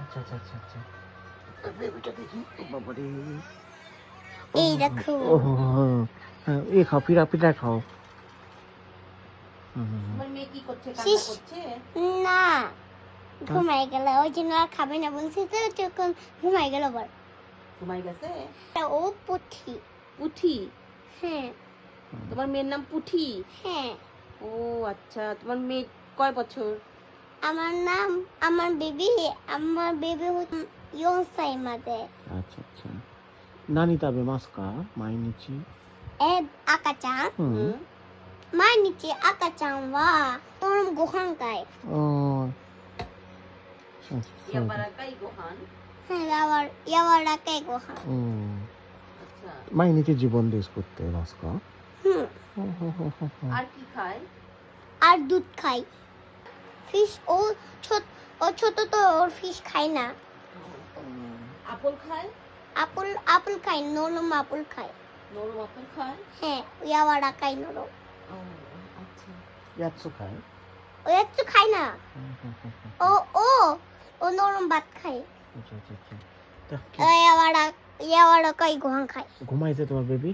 আচ্ছা আচ্ছা আচ্ছা আচ্ছা বেবিটা দেখি বাবা রে এই দেখো ও হ্যাঁ এই খাও পিঠা পিঠা খাও তোমার মেয়ে কি করছে, কান্না করছে? না ঘুমাই গেল ওই জন্য আর খাবে না বলছি তো যখন ঘুমাই গেল আবার ঘুমাই গেছে? ও পুঠি পুঠি? হ্যাঁ তোমার মেয়ের নাম পুঠি? হ্যাঁ ও আচ্ছা, তোমার মেয়ে কয় বছর? আমার বেবি হচ্ছে ইয়ংসাই মাদে আচ্ছা আচ্ছা নানি তাবে মাস্কা মাইনিchi আকাচাং হুম 마이니치 아까짱와 또는 고한가이 어 ইয়াবারাকাই গোহান? 야와라까이 고한 আচ্ছা, মাইনিchi জীবন দেশ করতে মাস্কা আর কি খায়? আর দুধ খাই ফিশ ও ছোট তো ওর ফিশ খাই না আপেল খায়? আপেল খাই নরম আপেল খাই নরম আপেল খায়? হ্যাঁ ইয়াওয়ারাকাই নরম ও আচ্ছা, ইয়াৎসু খায় ও একটু খাই না ও ও ও নরম ভাত খাই আচ্ছা আচ্ছা আচ্ছা তা ইয়াওয়ারাকাই গোহান খাই ঘুমাইছে তোমার বেবি